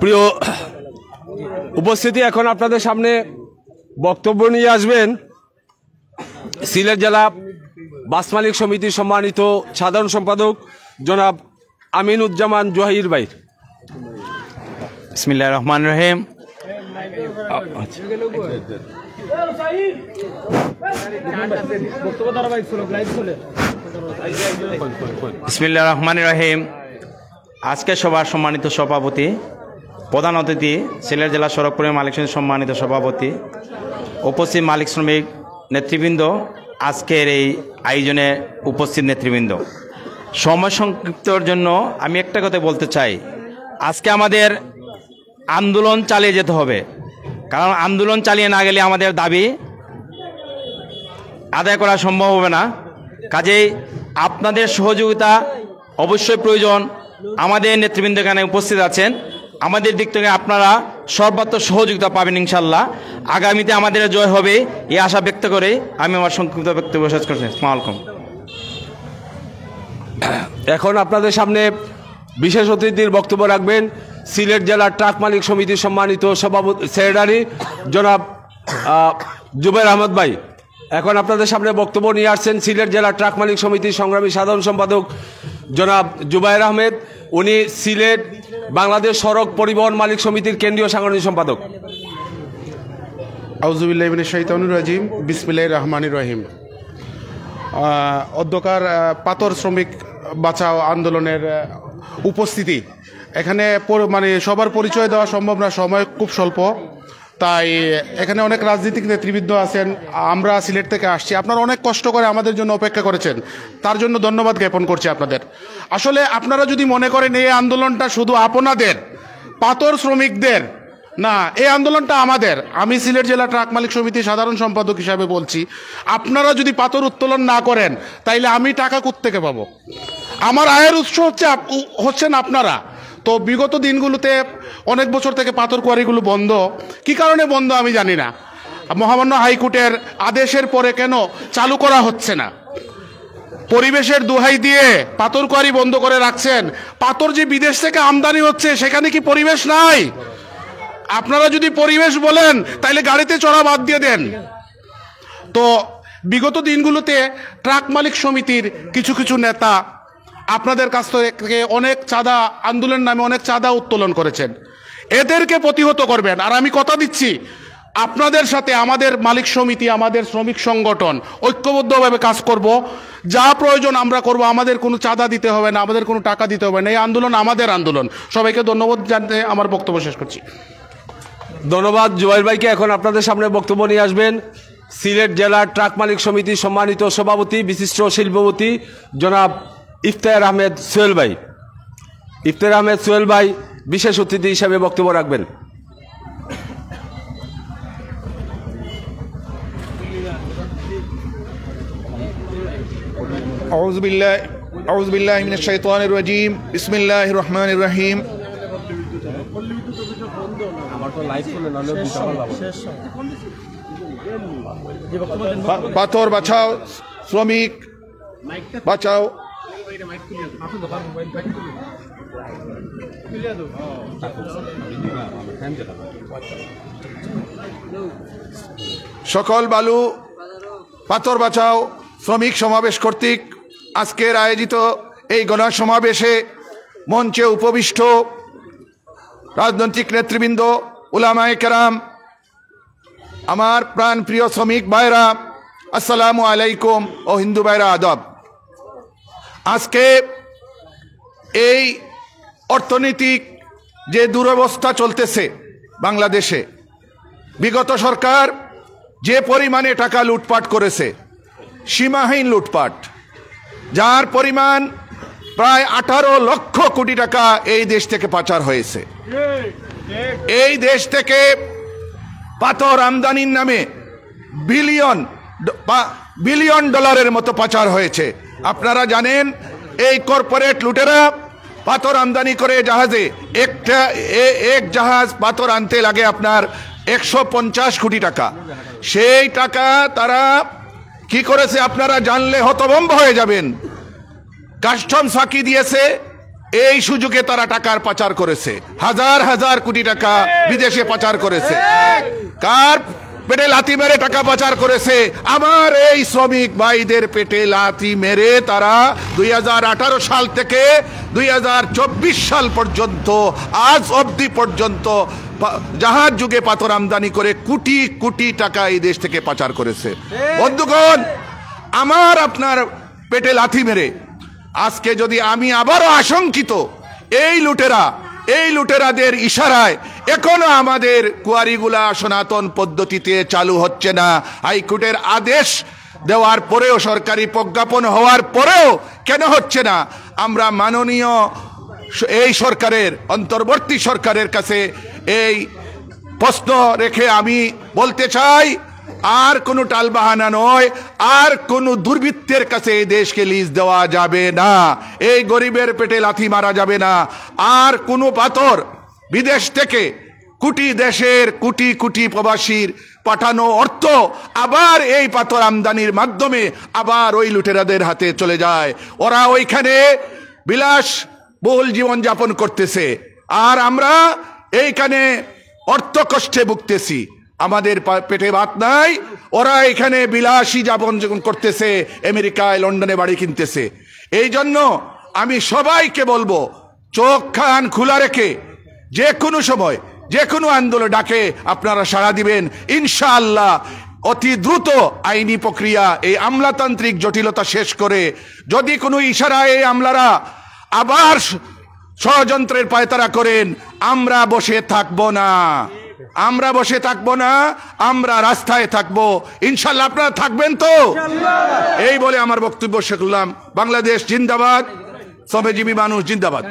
প্রিয় উপস্থিতি, এখন আপনাদের সামনে বক্তব্য নিয়ে আসবেন সিলেট জেলা বাস মালিক সমিতির সম্মানিত সাধারণ সম্পাদক জনাব আমিনুজ্জামান জহির ভাই। বিসমিল্লাহির রহমানির রহিম। বিসমিল্লাহির রহমানির রহিম। আজকে সভার সম্মানিত সভাপতি প্রধান অতিথি, সিলেট জেলা সড়ক পরিবহন মালিক সমিতির সম্মানিত সভাপতি, উপস্থিত মালিক শ্রমিক নেতৃবৃন্দ, আজকের এই আয়োজনে উপস্থিত নেতৃবৃন্দ, সময় সংক্ষিপ্তর জন্য আমি একটা কথা বলতে চাই। আজকে আমাদের আন্দোলন চালিয়ে যেতে হবে, কারণ আন্দোলন চালিয়ে না গেলে আমাদের দাবি আদায় করা সম্ভব হবে না। কাজেই আপনাদের সহযোগিতা অবশ্যই প্রয়োজন। আমাদের নেতৃবৃন্দ এখানে উপস্থিত আছেন, আমাদের দিক থেকে আপনারা সর্বাত্ম সহযোগিতা পাবেন ইনশাল্লাহ। আগামীতে আমাদের জয় হবে এই আশা ব্যক্ত করে আমি আমার সংক্ষিপ্ত বক্তব্য শেষ করছি। আসসালামু আলাইকুম। এখন আপনাদের সামনে বিশেষ অতিথির বক্তব্য রাখবেন সিলেট জেলা ট্রাক মালিক সমিতির সম্মানিত সভাপতি সেক্রেটারি জনাব জুবাইর আহমদ ভাই। এখন আপনাদের সামনে বক্তব্য নিয়ে আসছেন সিলেট জেলা ট্রাক মালিক সমিতির সংগ্রামী সাধারণ সম্পাদক জনাব জুবাইর আহমেদ। উনি সিলেট বাংলাদেশ সড়ক পরিবহন মালিক সমিতির কেন্দ্রীয় সাংগঠনিক সম্পাদক। আউযুবিল্লাহি মিনাশ শাইতানির রাজিম, বিসমিল্লাহির রহমানির রহিম। অধ্যকার পাথর শ্রমিক বাঁচাও আন্দোলনের উপস্থিতি এখানে মানে সবার পরিচয় দেওয়া সম্ভব না, সময় খুব স্বল্প, তাই এখানে অনেক রাজনৈতিক নেতৃবৃন্দ আছেন। আমরা সিলেট থেকে আসছি, আপনারা অনেক কষ্ট করে আমাদের জন্য অপেক্ষা করেছেন, তার জন্য ধন্যবাদ জ্ঞাপন করছি আপনাদের। আসলে আপনারা যদি মনে করেন এই আন্দোলনটা শুধু আপনাদের পাথর শ্রমিকদের, না, এই আন্দোলনটা আমাদের। আমি সিলেট জেলা ট্রাক মালিক সমিতির সাধারণ সম্পাদক হিসাবে বলছি, আপনারা যদি পাথর উত্তোলন না করেন তাইলে আমি টাকা কোত্থেকে পাবো? আমার আয়ের উৎস হচ্ছেন আপনারা। তো বিগত দিনগুলোতে অনেক বছর থেকে পাথর কোয়ারিগুলো বন্ধ, কি কারণে বন্ধ আমি জানি না। মহামান্য হাইকোর্টের আদেশের পরে কেন চালু করা হচ্ছে না? পরিবেশের দোহাই দিয়ে পাথর কোয়ারি বন্ধ করে রাখছেন। পাথর যে বিদেশ থেকে আমদানি হচ্ছে সেখানে কি পরিবেশ নাই? আপনারা যদি পরিবেশ বলেন তাইলে গাড়িতে চড়া বাদ দিয়ে দেন। তো বিগত দিনগুলোতে ট্রাক মালিক সমিতির কিছু কিছু নেতা আপনাদের কাছ থেকে অনেক চাঁদা, আন্দোলনের নামে অনেক চাঁদা উত্তোলন করেছেন, এদেরকে প্রতিহত করবেন। আর আমি কথা দিচ্ছি আপনাদের সাথে আমাদের মালিক সমিতি, আমাদের শ্রমিক সংগঠন ঐক্যবদ্ধভাবে কাজ করব। যা প্রয়োজন আমরা করব, আমাদের কোনো চাঁদা দিতে হবে না, আমাদের কোনো টাকা দিতে হবে না। এই আন্দোলন আমাদের আন্দোলন। সবাইকে ধন্যবাদ জানিয়ে আমার বক্তব্য শেষ করছি। ধন্যবাদ জুবাইর ভাইকে। এখন আপনাদের সামনে বক্তব্য নিয়ে আসবেন সিলেট জেলার ট্রাক মালিক সমিতির সম্মানিত সভাপতি, বিশিষ্ট শিল্পপতি জনাব ইফতেখার আহমেদ সোহেল ভাই। ইফতেখার আহমেদ সোহেল ভাই বিশেষ অতিথি হিসেবে বক্তব্য রাখবেন। আউযু বিল্লাহি মিনাশ শাইতানির রাজিম, বিসমিল্লাহির রহমানির রহিম। পাথর বাঁচাও, শ্রমিক বাঁচাও। সকল বালু পাথর বাঁচাও শ্রমিক সমাবেশ কর্তৃক আজকের আয়োজিত এই গণসমাবেশে মঞ্চে উপবিষ্ট রাজনৈতিক নেতৃবৃন্দ, উলামায়ে কেরাম, আমার প্রাণ প্রিয় শ্রমিক ভাইরা, আসসালামু আলাইকুম ও হিন্দু ভাইরা আদব। আজকে এই অর্থনৈতিক যে দুরবস্থা চলতেছে বাংলাদেশে, বিগত সরকার যে পরিমাণে টাকা লুটপাট করেছে, সীমাহীন লুটপাট, যার পরিমাণ প্রায় 18 লক্ষ কোটি টাকা এই দেশ থেকে পাচার হয়েছে। এই দেশ থেকে পাথর আমদানির নামে বিলিয়ন ডলারের মতো পাচার হয়েছে। আপনারা জানেন এই কর্পোরেট লুটেরা পাথর আমদানি করে জাহাজে, এক জাহাজ পাথর আনতে লাগে আপনার 150 কোটি টাকা। সেই টাকা তারা কি করেছে আপনারা জানলে হতভম্ব হয়ে যাবেন। কাস্টমস ফাঁকি দিয়েছে, এই সুযোগে তারা টাকার পাচার করেছে, হাজার হাজার কোটি টাকা বিদেশে পাচার করেছে। কার পেটে লাথি মেরে টাকা পাচার করেছে? আমার এই শ্রমিক ভাইদের পেটে লাথি মেরে তারা 2018 সাল থেকে 2024 সাল পর্যন্ত, আজ অবধি পর্যন্ত জাহাজ যুগে পাথর আমদানি করে কোটি কোটি টাকা এই দেশ থেকে পাচার করেছে। বন্ধুগণ, আমার আপনার পেটে লাথি মেরে আজকে যদি আমি আবারও আশঙ্কিত এই লুটেরা এই লুটেরাদের ইশারায় এখনো আমাদের কোয়ারিগুলা সনাতন পদ্ধতিতে চালু হচ্ছে না। হাইকোর্টের আদেশ দেওয়ার পরেও, সরকারি প্রজ্ঞাপন হওয়ার পরেও কেন হচ্ছে না? আমরা মাননীয় এই সরকারের, অন্তর্বর্তী সরকারের কাছে এই প্রশ্ন রেখে আমি বলতে চাই, আর কোনো টালবাহানা নয়, আর কোনো দুর্বৃত্তের কাছে এই দেশকে লিজ দেওয়া যাবে না, এই গরিবের পেটে লাথি মারা যাবে না। আর কোনো পাথর বিদেশ থেকে দেশের কোটি কোটি প্রবাসীর পাঠানো অর্থ আবার এই পাথর আমদানির মাধ্যমে আবার ওই লুটেরাদের হাতে চলে যায়। ওরা ওইখানে বিলাসবহুল জীবনযাপন করতেছে, আর আমরা এইখানে অর্থ কষ্টে ভুগতেছি, আমাদের পেটে ভাত নাই। ওরা এখানে বিলাসী যাপন করতেছে, আমেরিকায় লন্ডনে বাড়ি কিনতেছে। এই জন্য আমি সবাইকে বলবো, চোখ কান খোলা রেখে যে কোনো সময় যে কোনো আন্দোলন ডাকে আপনারা সাড়া দিবেন ইনশাআল্লাহ। অতি দ্রুত আইনি প্রক্রিয়া, এই আমলাতান্ত্রিক জটিলতা শেষ করে যদি কোনো ইশারায় এই আমলারা আবার ষড়যন্ত্রের পায়তারা করেন, আমরা বসে থাকবো না, আমরা বসে থাকবো না, আমরা রাস্তায় থাকবো ইনশাআল্লাহ। আপনারা থাকবেন তো? এই বলে আমার বক্তব্য শেষ করলাম। বাংলাদেশ জিন্দাবাদ, শ্রমজীবী মানুষ জিন্দাবাদ।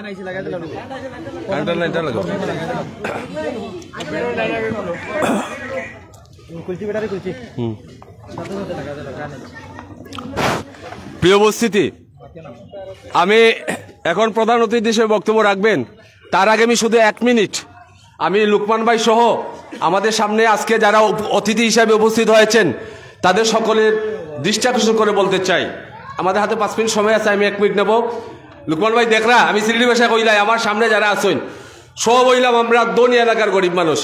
প্রিয় উপস্থিতি, আমি এখন প্রধান অতিথি হিসেবে বক্তব্য রাখবেন, তার আগে আমি শুধু 1 মিনিট আমি লুকমান ভাই সহ আমাদের সামনে আজকে যারা অতিথি হিসাবে উপস্থিত হয়েছেন তাদের সকলের দৃষ্টি আকর্ষণ করে বলতে চাই। আমাদের হাতে 5 মিনিট সময় আছে, আমি 1 মিনিট নেব। লুকমান ভাই দেখরা, আমি সিলেটি ভাষায় কইলাই, আমার সামনে যারা আছেন সব হইলাম আমরা দনি এলাকার গরিব মানুষ।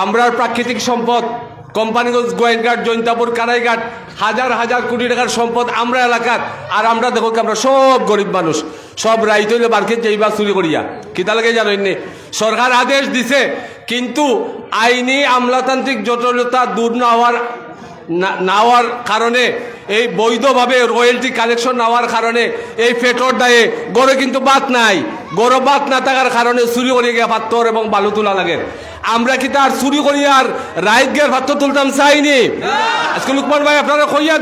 আমরা প্রাকৃতিক সম্পদ, কোম্পানিগঞ্জ, গোয়েনঘাট, জৈন্তাপুর, কানাইঘাট, হাজার হাজার কোটি টাকার সম্পদ আমরা এলাকার। আর আমরা দেখো আমরা সব গরিব মানুষ, সব রাইত হইলে মার্কেট যাইবা চুরি করিয়া কিতা লাগে জানেন নি? সরকার আদেশ দিছে, কিন্তু আইনি আমলাতান্ত্রিক জটিলতা দূর না হওয়ার কারণে, এই বৈধভাবে রয়্যালটি কালেকশন না হওয়ার কারণে এই পেট্রোল দায়ে গড়ে কিন্তু বাত নাই, গড়ে বাত না থাকার কারণে চুরি করিয়ে গিয়ে পাথর এবং বালু তোলা লাগে। আমরা কি তার চুরি করি আর রাইত গিয়ে পাথর তুলতাম চাইনি? আজকে লুকমান ভাই আপনারা কইয়া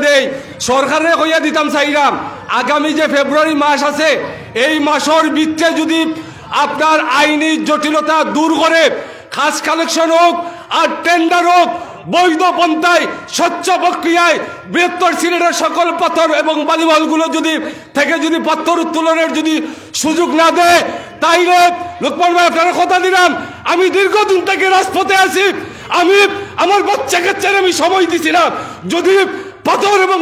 দেই, সরকারে কইয়া দিতাম চাইলাম, আগামী যে ফেব্রুয়ারি মাস আছে এই মাসের ভিতরে যদি আপনার আইনি জটিলতা দূর করে খাস কালেকশন হোক আর টেন্ডার হোক, বৈধ পন্থায় স্বচ্ছ প্রক্রিয়ায় বৃহত্তর সিলেটের সকল পাথর এবং বালিমহলগুলো যদি পাথর উত্তোলনের যদি সুযোগ না দেয়, তাইলে লোকমান ভাই আপনারা কথা দিলাম, আমি দীর্ঘদিন থেকে রাজপথে আছি, আমি আমার বাচ্চা কাচ্চার আমি সময় দিছি না, যদি পাথর এবং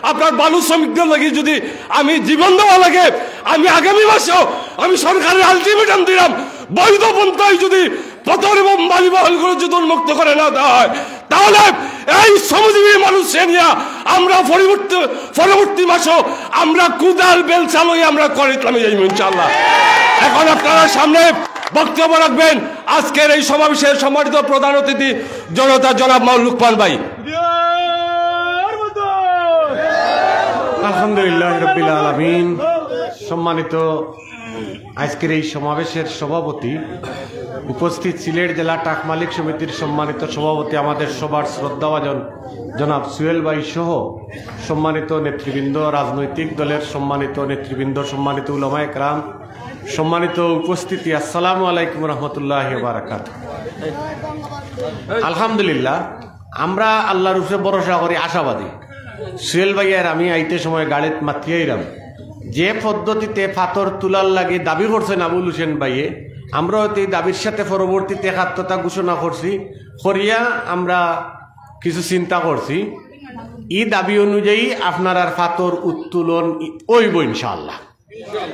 আপনার বালু শ্রমিকদের লাগে যদি আমি জীবন দেওয়া লাগে, আমি আগামী মাসেও আমি সরকারের আলটিমেটাম দিলাম, বৈধ পন্থায় যদি পাথর এবং বালিমহলগুলো যদি উন্মুক্ত করে না দেওয়া হয়, তাহলে এই শ্রমজীবী মানুষকে নিয়ে আমরা পরবর্তী মাসেও আমরা কুদাল বেলচা লই আমরা করে ইসলামে যাইব ইনশাআল্লাহ। এখন আপনারা সামনে বক্তব্য রাখবেন আজকের এই সমাবেশের সম্মানিত প্রধান অতিথি জনাব লুকমান ভাই। আলহামদুলিল্লাহ রাব্বিল আলামিন। সম্মানিত আজকের এই সমাবেশের সভাপতি, উপস্থিত সিলেট জেলা ট্রাক মালিক সমিতির সম্মানিত সভাপতি, আমাদের সবার শ্রদ্ধাভাজন জনাব সুহেল ভাই সহ সম্মানিত নেতৃবৃন্দ, রাজনৈতিক দলের সম্মানিত নেতৃবৃন্দ, সম্মানিত উলামায়ে কেরাম, সম্মানিত উপস্থিতি, আসসালামু আলাইকুম রহমতুল্লাহি ওয়া বারাকাতুহু। আলহামদুলিল্লাহ, আমরা আল্লাহর উপরে ভরসা করি, আশাবাদী। সুহেল ভাইয়ার আমি আইতে সময় গাড়িত মাতিয়াইরাম, যে পদ্ধতিতে পাথর তুলার লাগে দাবি করছেন আবুল হোসেন ভাইয়ে, আমরা এই দাবির সাথে পরবর্তীতে একাত্মতা ঘোষণা করছি, করিয়া আমরা কিছু চিন্তা করছি, এই দাবি অনুযায়ী আপনার আর পাথর উত্তোলন ওইব ইনশাআল্লাহ।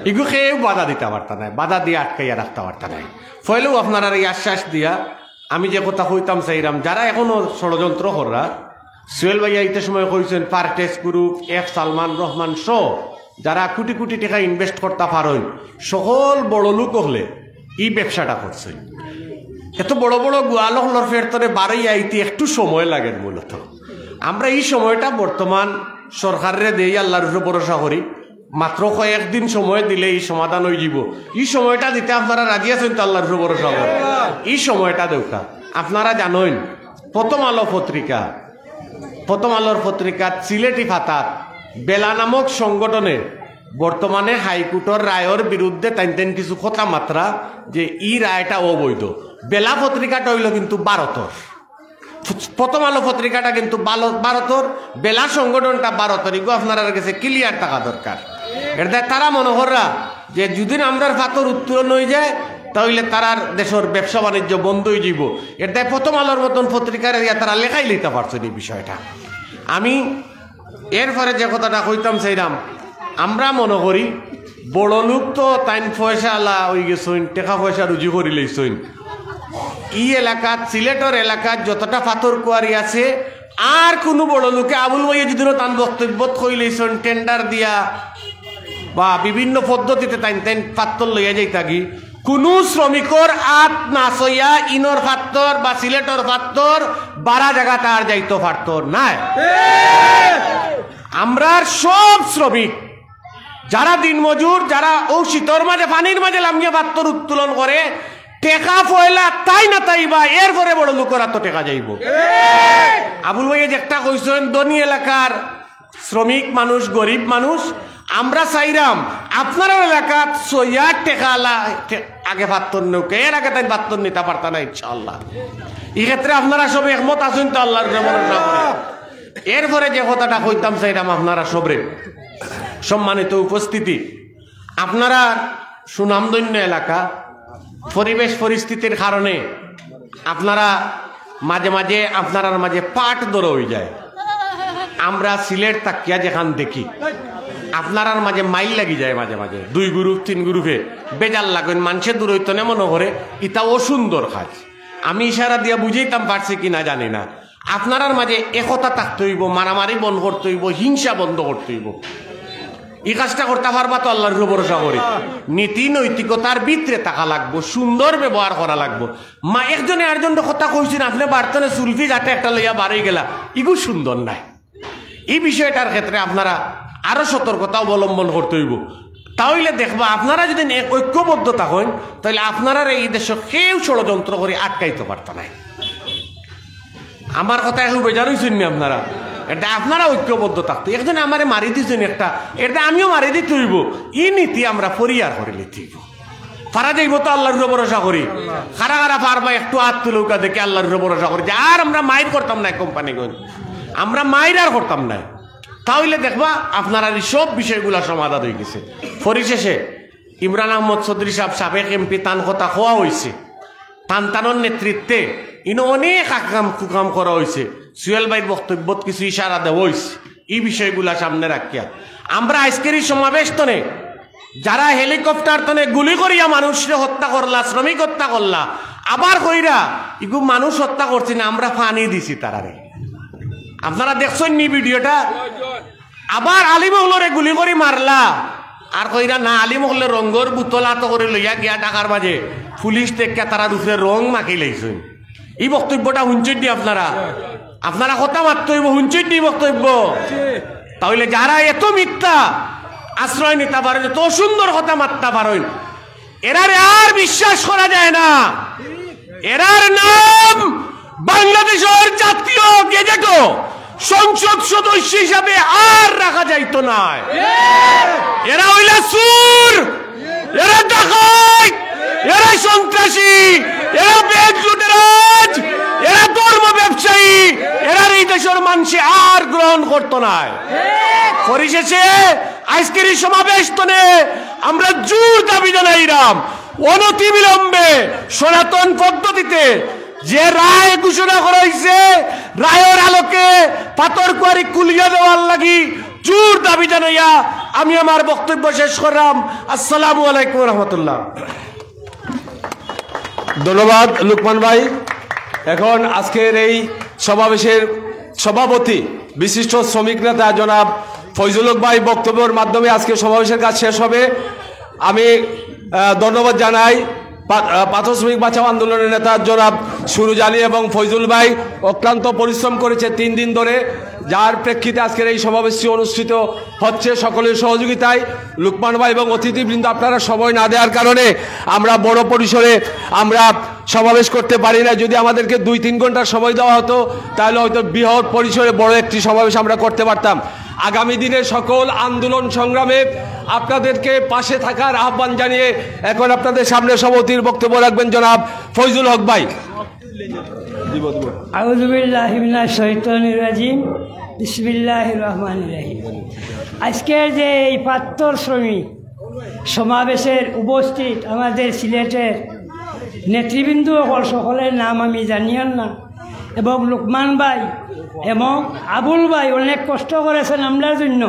এগুলো কেউ বাধা দিতে পারতা নাই, বাধা দিয়ে আটকাইয়া রাখতে পারতা নাই। ফলেও আপনারা এই আশ্বাস দিয়া আমি যে কথা কইতাম চাইরাম, যারা এখনো ষড়যন্ত্র করা, সুহেল ভাইয়া এইটা সময় কইছেন পার্টেস গ্রুপ, এফ সালমান রহমান সহ যারা কোটি কোটি টাকা ইনভেস্ট করতে পারেন, সকল বড় লোক হলে এই ব্যবসাটা করছে। এত বড় বড় গোয়ালহলর ফেরতরে বাড়াই আইতে একটু সময় লাগে। মূলত আমরা এই সময়টা বর্তমান সরকারের দেই, আল্লাহর উপর ভরসা করি, মাত্র কয়েকদিন সময় দিলে এই সমাধান হয়ে যাব। এই সময়টা দিতে আপনারা রাজি আছেন তো? আল্লাহর ভরসা করে এই সময়টা দেউকা। আপনারা জানেন প্রথম আলোর পত্রিকা সিলেটি ফাতাত বেলা নামক সংগঠনে বর্তমানে হাইকোর্টের রায়ের বিরুদ্ধে টাইন কিছু কথা মাত্রা যে এই রায়টা অবৈধ। বেলা পত্রিকাটা হইল কিন্তু ভারতর, প্রথম আলো পত্রিকাটা কিন্তু ভারতর, বেলা সংগঠনটা ভারতের। এগুলো আপনার কাছে ক্লিয়ার থাকা দরকার। এটা তারা মনে করা যে যদি আমরা ফাতর উত্তোলন হয়ে যায় তাহলে তারার দেশের ব্যবসা বাণিজ্য বন্ধ হয়ে যাব। এটা প্রথম আলোর মতন পত্রিকার তারা লেখাই লিখতে পারছেন এই বিষয়টা। আমি এরপরে যে কথাটা কইতাম সেইরাম, আমরা মনে করি বড় লোক তো তাইন পয়সা আলা হয়ে গেছেন, টাকা পয়সা রুজু করে লইছেন। এই এলাকাত সিলেটের এলাকাত যতটা পাথর কুয়ারি আছে আর কোনো বড় লোকে আবুল ভাইয়ে যদি তান বক্তব্য কই লইছেন টেন্ডার দিয়া বা বিভিন্ন পদ্ধতিতে তাইন পাত্তর লইয়া যাই থাকি, কোনো শ্রমিকর আত না সইয়া ইনর পাত্তর বা সিলেটর পাত্তর বারা জায়গা তার যাইতো পাত্তর নাই। আমরা সব শ্রমিক যারা দিনমজুর, যারা ও শীতর মাঝে পানির মাঝে লামিয়ে পাত্তর উত্তোলন করে, টেকা পয়লা তাই না তাই বা এরপরে বড় লোকেরা তো টেকা যাইব। আবুল ভাইয়ে যে একটা কইছেন ধনী এলাকার শ্রমিক মানুষ, গরিব মানুষ, আমরা চাইরাম আপনার এলাকাত সইয়ার টেকা আগে পাত্তর নৌকে এর আগে তাই পাত্তর নিতে পারত না ইনশাআল্লাহ। এই ক্ষেত্রে আপনারা সব একমত আছেন তো? আল্লাহর ভরসা করে। এরপরে যে কথাটা কইতাম চাইরাম আপনারা সবরে সম্মানিত উপস্থিতি, আপনারা সুনামধন্য এলাকা, পরিবেশ পরিস্থিতির কারণে আপনারা মাঝে মাঝে আপনার মাঝে পাট দর হয়ে যায়। আমরা সিলেট তাকিয়া যেখান দেখি আপনার মাঝে মাইল লাগি যায়, মাঝে মাঝে 2 গ্রুপ 3 গ্রুপে বেজাল লাগেন। মানুষের দূরত্বনে মনে করে এটা অসুন্দর কাজ। আমি ইশারা দিয়া বুঝাইতাম পারছি কি না জানি না। আপনার মাঝে একতা থাকতে হইব, মারামারি বন্ধ করতে হইব, হিংসা বন্ধ করতে হইব। এই কাজটা করতে পারবা তো আল্লাহর ভরসা করি। নীতি নৈতিকতার ভিতরে থাকা লাগবো, সুন্দর ব্যবহার করা লাগবো। মা একজনে আরেকজনের কথা কইছেন, আপনি বার্তনে চুলফি যাতে একটা লইয়া বাড়াই গেলা, ইগু সুন্দর নাই। এই বিষয়টার ক্ষেত্রে আপনারা আরো সতর্কতা অবলম্বন করতে হইব। তাহলে দেখবা আপনারা যদি ঐক্যবদ্ধ থাকেন তাহলে আপনারা এই দেশে কেউ ষড়যন্ত্র করে আটকাইতে পারত না। আমার কথা এখন বেজার হয়েছেন নি আপনারা? এটা আপনারা ঐক্যবদ্ধ থাকতো। একজনে আমারে মারি দিয়েছেন একটা, এটা আমিও মারি দিতে হইব। এই নীতি আমরা পরিহার করে নিতে হইব। পারা যাইব তো আল্লাহর ভরসা করি। খারা খারা পারবা একটু হাত তুলৌকা দেখে আল্লাহর ভরসা করি যে আর আমরা মাইর করতাম না কোম্পানিগঞ্জ, আমরা মাইর আর করতাম না। তাহলে দেখবা আপনারা এই সব বিষয়গুলা সমাধান হয়ে গেছে। পরিশেষে ইমরান আহমদ চৌধুরী সাহেব, সাবেক এমপি, তান কথা খোয়া হয়েছে। তানতানোর নেতৃত্বে ইনো অনেক আকাম কুকাম করা হয়েছে। সুয়েল ভাইয়ের বক্তব্যত কিছু ইশারা দেওয়া হয়েছে। এই বিষয়গুলা সামনে রাখিয়া আমরা আজকের এই সমাবেশ তনে যারা হেলিকপ্টার তনে গুলি করিয়া মানুষকে হত্যা করলা, শ্রমিক হত্যা করলা, আবার কইরা ইগু মানুষ হত্যা করছি না, আমরা পানি দিছি তারারে। আপনারা দেখছেন নি ভিডিওটা? আবার আলিমহলরে গুলি করে মারলা আর কইরা না আলিমহলের রঙের বোতল হাত করে লইয়া গিয়া ঢাকার মাঝে পুলিশ দেখে তারা দুসরে রং মাখি লাইছেন। এই বক্তব্যটা শুনছেন নি আপনারা? আপনারা কথা মারতে হইব, শুনছেন নি বক্তব্য? তাহলে যারা এত মিথ্যা আশ্রয় নিতে পারেন, এত সুন্দর কথা মারতে পারেন, এরারে আর বিশ্বাস করা যায় না। এরার নাম বাংলাদেশের জাতীয় গেজেটও সংসদ সদস্য হিসাবে আর রাখা যাইতো না। এরা হইলা চোর, এরা ডাকাত, এরা সন্ত্রাসী, এরা ব্যাংক লুটেরাজ, এরা ধর্ম ব্যবসায়ী, এরা এই দেশের মানুষ আর গ্রহণ করতো না। পরিশেষে আজকের এই সমাবেশ তনে আমরা জোর দাবি জানাইলাম অনতি বিলম্বে সনাতন পদ্ধতিতে যে রায় ঘোষণা করা হয়েছে, রায়ের আলোকে পাথরকুয়ারি কুলিয়া দেওয়ার লাগি জোর দাবি জানাইয়া আমি আমার বক্তব্য শেষ করলাম। আসসালামু আলাইকুম রহমতুল্লাহ। ধন্যবাদ লুকমান ভাই। এখন আজকের এই সমাবেশের সভাপতি বিশিষ্ট শ্রমিক নেতা জনাব ফয়জুল হক ভাই বক্তব্যের মাধ্যমে আজকে সমাবেশের কাজ শেষ হবে। আমি ধন্যবাদ জানাই পাথর শ্রমিক বাঁচাও আন্দোলনের নেতা জনাব সুরুজ আলী এবং ফয়জুল ভাই অক্লান্ত পরিশ্রম করেছে 3 দিন ধরে, যার প্রেক্ষিতে আজকের এই সমাবেশটি অনুষ্ঠিত হচ্ছে সকলের সহযোগিতায়। লুকমান ভাই এবং অতিথিবৃন্দ আপনারা সময় না দেওয়ার কারণে আমরা বড় পরিসরে আমরা সমাবেশ করতে পারি না। যদি আমাদেরকে 2-3 ঘন্টার সময় দেওয়া হতো তাহলে হয়তো বৃহৎ পরিসরে বড় একটি সমাবেশ আমরা করতে পারতাম। আগামী দিনে সকল আন্দোলন সংগ্রামে আপনাদেরকে পাশে থাকার আহ্বান জানিয়ে এখন আপনাদের সামনে সভাপতির বক্তব্য রাখবেন জনাব ফয়জুল হক ভাই। আউযু বিল্লাহি মিনাশ শাইতানির রাজিম, বিসমিল্লাহির রহমানির রহিম। আজকের যে এই পাথর শ্রমিক সমাবেশের উপস্থিত আমাদের সিলেটের নেতৃবৃন্দ সকলের নাম আমি জানিয়ান না, এবং লুকমান ভাই এবং আবুল ভাই অনেক কষ্ট করেছেন আমরার জন্য।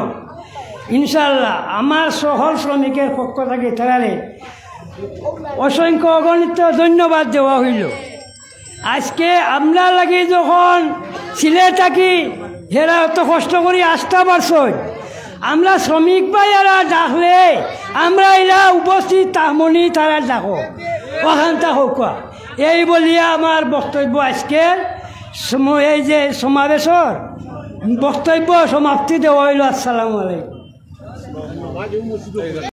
ইনশাল্লাহ আমার সকল শ্রমিকের পক্ষ থেকে তারারে অসংখ্য অগণিত ধন্যবাদ দেওয়া হইল। আজকে আমরা লাগি যখন সিলেট থাকি হেরা অত কষ্ট করি আসতে পারছই, আমরা শ্রমিক ভাইয়ারা ডাকলে আমরা এরা উপস্থিত তাহমনি তারা ডাকো ওখান থাকুক। এই বলিয়া আমার বক্তব্য আজকের এই যে সমাবেশর বক্তব্য সমাপ্তি দেওয়া হইল। আসসালামু আলাইকুম।